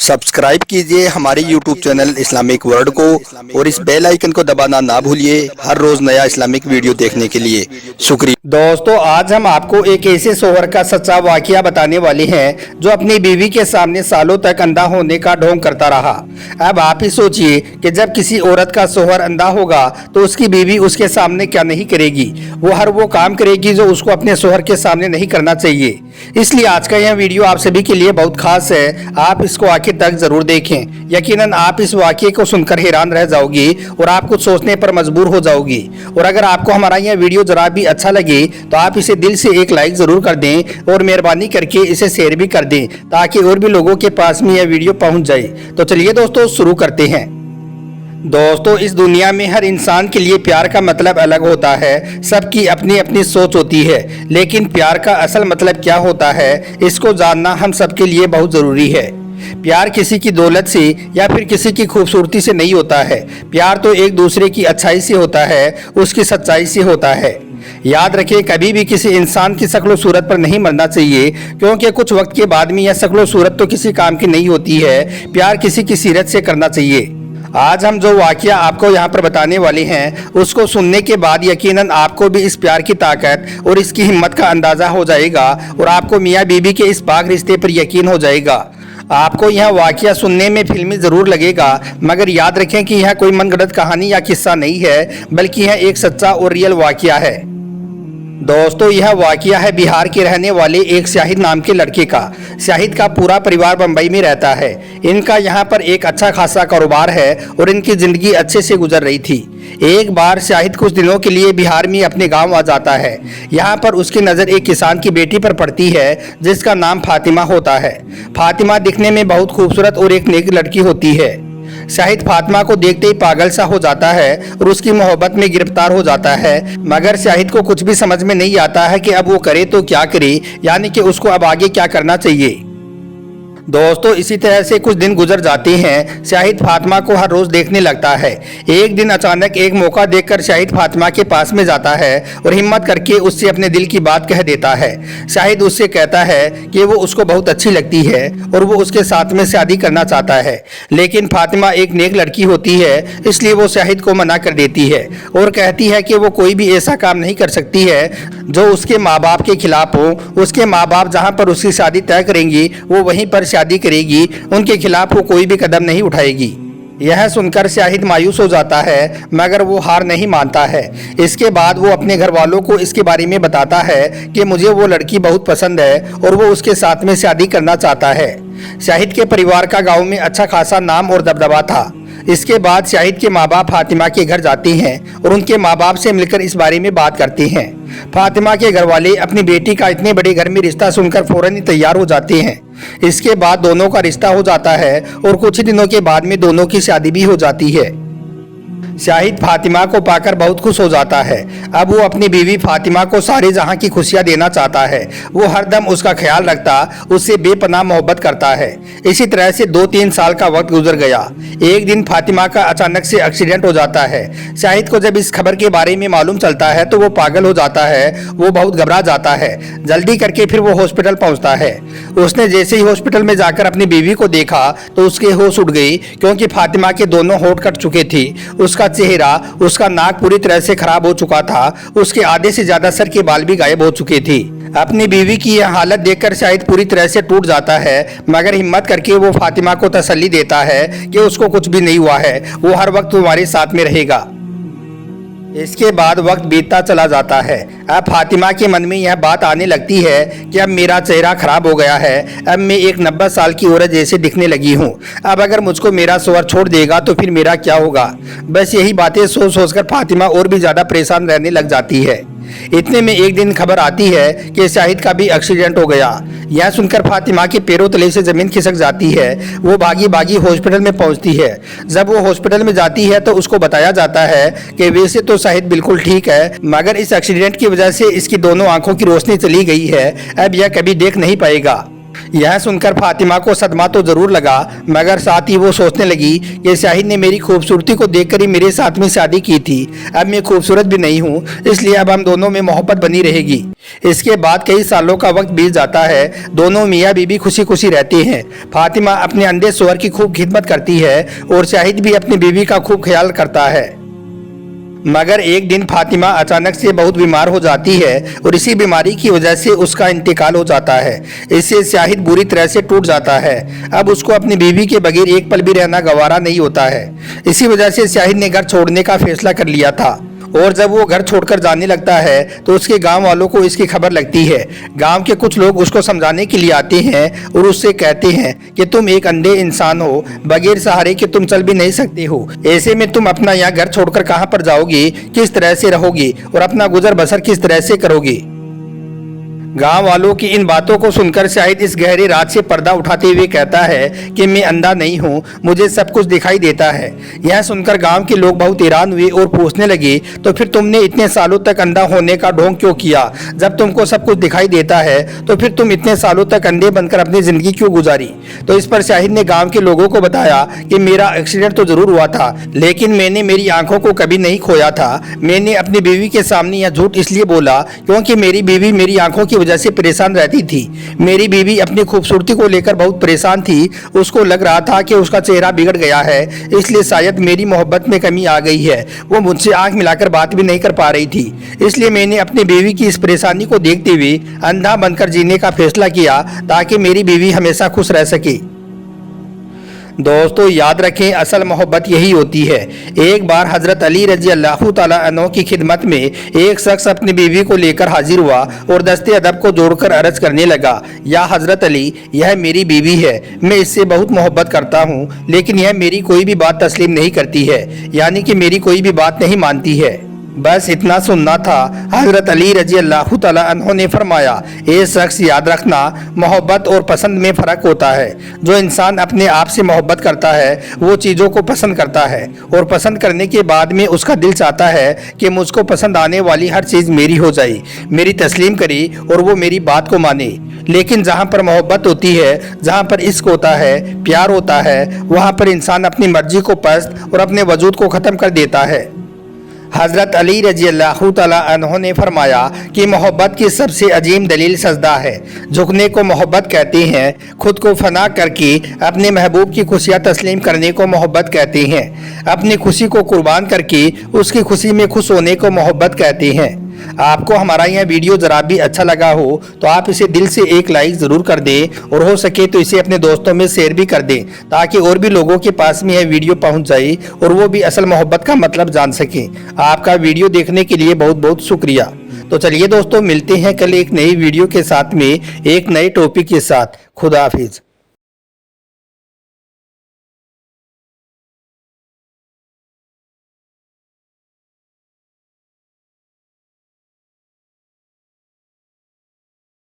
Subscribe कीजिए हमारे YouTube channel Islamic world को और इस बेल आइकन को दबाना ना भूलिए हर रोज नया इस्लामिक वीडियो देखने के लिए। शुक्रिया। दोस्तों, आज हम आपको एक ऐसे शोहर का सच्चा वाकया बताने वाले हैं जो अपनी बीवी के सामने सालों तक अंधा होने का ढोंग करता रहा। अब आप ही सोचिए कि जब किसी औरत का शोहर अंधा होगा तो उसकी बीवी उसके सामने क्या नहीं करेगी। वो हर वो काम करेगी जो उसको अपने शोहर के सामने नहीं करना चाहिए। इसलिए आज का यह वीडियो आप सभी के लिए बहुत खास है। आप इसको आखिर तक जरूर देखें। यकीनन आप इस वाकये को सुनकर हैरान रह जाओगी और आप कुछ सोचने पर मजबूर हो जाओगी। और अगर आपको हमारा यह वीडियो जरा भी अच्छा लगे तो आप इसे दिल से एक लाइक जरूर कर दें और मेहरबानी करके इसे शेयर भी कर दें ताकि और भी लोगों के पास में यह वीडियो पहुंच जाए। तो चलिए दोस्तों, शुरू करते हैं। दोस्तों, इस दुनिया में हर इंसान के लिए प्यार का मतलब अलग होता है। सबकी अपनी अपनी सोच होती है, लेकिन प्यार का असल मतलब क्या होता है इसको जानना हम सबके लिए बहुत जरूरी है। प्यार किसी की दौलत से या फिर किसी की खूबसूरती से नहीं होता है। प्यार तो एक दूसरे की अच्छाई से होता है, उसकी सच्चाई से होता है। याद रखें, कभी भी किसी इंसान की शक्ल और सूरत पर नहीं मरना चाहिए, क्योंकि कुछ वक्त के बाद में यह शक्ल और सूरत तो किसी काम की नहीं होती है। प्यार किसी की सीरत से करना चाहिए। आज हम जो वाकया आपको यहाँ पर बताने वाले हैं उसको सुनने के बाद यकीनन आपको भी इस प्यार की ताकत और इसकी हिम्मत का अंदाजा हो जाएगा और आपको मियाँ बीबी के इस पाक रिश्ते पर यकीन हो जाएगा। आपको यह वाकया सुनने में फिल्मी जरूर लगेगा, मगर याद रखें कि यह कोई मनगढ़ंत कहानी या किस्सा नहीं है, बल्कि यह एक सच्चा और रियल वाकया है। दोस्तों, यह वाकया है बिहार के रहने वाले एक शाहिद नाम के लड़के का। शाहिद का पूरा परिवार बम्बई में रहता है। इनका यहाँ पर एक अच्छा खासा कारोबार है और इनकी जिंदगी अच्छे से गुजर रही थी। एक बार शाहिद कुछ दिनों के लिए बिहार में अपने गांव आ जाता है। यहाँ पर उसकी नज़र एक किसान की बेटी पर पड़ती है जिसका नाम फातिमा होता है। फातिमा दिखने में बहुत खूबसूरत और एक नेक लड़की होती है। शाहिद फातिमा को देखते ही पागल सा हो जाता है और उसकी मोहब्बत में गिरफ्तार हो जाता है, मगर शाहिद को कुछ भी समझ में नहीं आता है कि अब वो करे तो क्या करे, यानी कि उसको अब आगे क्या करना चाहिए। दोस्तों, इसी तरह से कुछ दिन गुजर जाते हैं। शाहिद फातिमा को हर रोज देखने लगता है। एक दिन अचानक एक मौका देखकर शाहिद फातिमा के पास में जाता है और हिम्मत करके उससे अपने दिल की बात कह देता है। शाहिद उससे कहता है कि वो उसको बहुत अच्छी लगती है और वो उसके साथ में शादी करना चाहता है, लेकिन फातिमा एक नेक लड़की होती है, इसलिए वो शाहिद को मना कर देती है और कहती है कि वो कोई भी ऐसा काम नहीं कर सकती है जो उसके माँ बाप के खिलाफ हो। उसके माँ बाप जहाँ पर उसकी शादी तय करेंगी वो वहीं पर शादी करेगी, उनके खिलाफ वो कोई भी कदम नहीं उठाएगी। यह सुनकर शाहिद मायूस हो जाता है, मगर वो हार नहीं मानता है। इसके बाद वो अपने घर वालों को इसके बारे में बताता है कि मुझे वो लड़की बहुत पसंद है और वो उसके साथ में शादी करना चाहता है। शाहिद के परिवार का गांव में अच्छा खासा नाम और दबदबा था। इसके बाद शाहिद के माँ बाप फातिमा के घर जाते हैं और उनके माँ बाप से मिलकर इस बारे में बात करते हैं। फातिमा के घर वाले अपनी बेटी का इतने बड़े घर में रिश्ता सुनकर फौरन ही तैयार हो जाते हैं। इसके बाद दोनों का रिश्ता हो जाता है और कुछ ही दिनों के बाद में दोनों की शादी भी हो जाती है। शाहिद फातिमा को पाकर बहुत खुश हो जाता है। अब वो अपनी बीवी फातिमा को सारे जहां की खुशियां देना चाहता है। वो हरदम उसका ख्याल रखता, उससे बेपनाह मोहब्बत करता है। इसी तरह से 2-3 साल का वक्त गुजर गया। एक दिन फातिमा का अचानक से एक्सीडेंट हो जाता है। शाहिद को जब इस खबर के बारे में मालूम चलता है तो वो पागल हो जाता है। वो बहुत घबरा जाता है। जल्दी करके फिर वो हॉस्पिटल पहुंचता है। उसने जैसे ही हॉस्पिटल में जाकर अपनी बीवी को देखा तो उसके होश उड़ गई, क्योंकि फातिमा के दोनों होंठ कट चुके थे। उसका चेहरा, उसका नाक पूरी तरह से खराब हो चुका था। उसके आधे से ज्यादा सर के बाल भी गायब हो चुके थे। अपनी बीवी की यह हालत देखकर शाहिद पूरी तरह से टूट जाता है, मगर हिम्मत करके वो फातिमा को तसल्ली देता है कि उसको कुछ भी नहीं हुआ है, वो हर वक्त तुम्हारे साथ में रहेगा। इसके बाद वक्त बीतता चला जाता है। अब फातिमा के मन में यह बात आने लगती है कि अब मेरा चेहरा खराब हो गया है। अब मैं एक 90 साल की औरत जैसे दिखने लगी हूँ। अब अगर मुझको मेरा शौहर छोड़ देगा तो फिर मेरा क्या होगा। बस यही बातें सोच सोचकर फातिमा और भी ज्यादा परेशान रहने लग जाती है। इतने में एक दिन खबर आती है कि शाहिद का भी एक्सीडेंट हो गया। यह सुनकर फातिमा के पैरों तले से जमीन खिसक जाती है। वो भागी भागी हॉस्पिटल में पहुंचती है। जब वो हॉस्पिटल में जाती है तो उसको बताया जाता है कि वैसे तो शाहिद बिल्कुल ठीक है, मगर इस एक्सीडेंट की वजह से इसकी दोनों आंखों की रोशनी चली गई है। अब यह कभी देख नहीं पाएगा। यह सुनकर फातिमा को सदमा तो जरूर लगा, मगर साथ ही वो सोचने लगी कि शाहिद ने मेरी खूबसूरती को देखकर ही मेरे साथ में शादी की थी। अब मैं खूबसूरत भी नहीं हूँ, इसलिए अब हम दोनों में मोहब्बत बनी रहेगी। इसके बाद कई सालों का वक्त बीत जाता है। दोनों मियाँ बीबी खुशी खुशी रहते हैं। फातिमा अपने अंधे शौहर की खूब खिदमत करती है और शाहिद भी अपनी बीवी का खूब ख्याल करता है। मगर एक दिन फातिमा अचानक से बहुत बीमार हो जाती है और इसी बीमारी की वजह से उसका इंतकाल हो जाता है। इससे शाहिद बुरी तरह से टूट जाता है। अब उसको अपनी बीवी के बगैर एक पल भी रहना गवारा नहीं होता है। इसी वजह से शाहिद ने घर छोड़ने का फैसला कर लिया था और जब वो घर छोड़कर जाने लगता है तो उसके गांव वालों को इसकी खबर लगती है। गांव के कुछ लोग उसको समझाने के लिए आते हैं और उससे कहते हैं कि तुम एक अंधे इंसान हो, बगैर सहारे के तुम चल भी नहीं सकते हो। ऐसे में तुम अपना यहाँ घर छोड़कर कहाँ पर जाओगी, किस तरह से रहोगी और अपना गुजर बसर किस तरह से करोगी। गांव वालों की इन बातों को सुनकर शाहिद इस गहरे रात से पर्दा उठाते हुए कहता है कि मैं अंधा नहीं हूँ, मुझे सब कुछ दिखाई देता है। यह सुनकर गांव के लोग बहुत हैरान हुए और पूछने लगे, तो फिर तुमने इतने सालों तक अंधा होने का ढोंग क्यों किया? जब तुमको सब कुछ दिखाई देता है तो फिर तुम इतने सालों तक अंधे बनकर अपनी जिंदगी क्यों गुजारी? तो इस पर शाहिद ने गाँव के लोगों को बताया कि मेरा एक्सीडेंट तो जरूर हुआ था, लेकिन मैंने मेरी आंखों को कभी नहीं खोया था। मैंने अपनी बीवी के सामने यह झूठ इसलिए बोला क्योंकि मेरी बीवी मेरी आंखों की वजह से परेशान रहती थी। मेरी बीवी अपनी खूबसूरती को लेकर बहुत परेशान थी। उसको लग रहा था कि उसका चेहरा बिगड़ गया है, इसलिए शायद मेरी मोहब्बत में कमी आ गई है। वो मुझसे आंख मिलाकर बात भी नहीं कर पा रही थी, इसलिए मैंने अपनी बीवी की इस परेशानी को देखते हुए अंधा बनकर जीने का फैसला किया ताकि मेरी बीवी हमेशा खुश रह सके। दोस्तों याद रखें, असल मोहब्बत यही होती है। एक बार हजरत अली रजी अल्लाह तआला अन्हु की खिदमत में एक शख्स अपनी बीवी को लेकर हाजिर हुआ और दस्ते अदब को जोड़कर अर्ज करने लगा, या हजरत अली, यह मेरी बीवी है, मैं इससे बहुत मोहब्बत करता हूँ, लेकिन यह मेरी कोई भी बात तस्लीम नहीं करती है, यानी कि मेरी कोई भी बात नहीं मानती है। बस इतना सुनना था। हजरत अली रजी अल्लाह तआला अन्हु ने फरमाया, ए शख्स, याद रखना, मोहब्बत और पसंद में फ़र्क होता है। जो इंसान अपने आप से मोहब्बत करता है वो चीज़ों को पसंद करता है और पसंद करने के बाद में उसका दिल चाहता है कि मुझको पसंद आने वाली हर चीज़ मेरी हो जाए, मेरी तस्लीम करे और वो मेरी बात को माने। लेकिन जहाँ पर मोहब्बत होती है, जहाँ पर इश्क होता है, प्यार होता है, वहाँ पर इंसान अपनी मर्जी को पस्त और अपने वजूद को ख़त्म कर देता है। हज़रत अली रजी अल्लाह तआला अन्हु ने फरमाया कि मोहब्बत की सबसे अजीम दलील सजदा है। झुकने को मोहब्बत कहते हैं। खुद को फना करके अपने महबूब की खुशियाँ तस्लीम करने को मोहब्बत कहते हैं। अपनी खुशी को कुर्बान करके उसकी खुशी में खुश होने को मोहब्बत कहते हैं। आपको हमारा यह वीडियो ज़रा भी अच्छा लगा हो तो आप इसे दिल से एक लाइक ज़रूर कर दें और हो सके तो इसे अपने दोस्तों में शेयर भी कर दें, ताकि और भी लोगों के पास में यह वीडियो पहुंच जाए और वो भी असल मोहब्बत का मतलब जान सकें। आपका वीडियो देखने के लिए बहुत बहुत शुक्रिया। तो चलिए दोस्तों, मिलते हैं कल एक नई वीडियो के साथ में एक नए टॉपिक के साथ। खुदा हाफिज।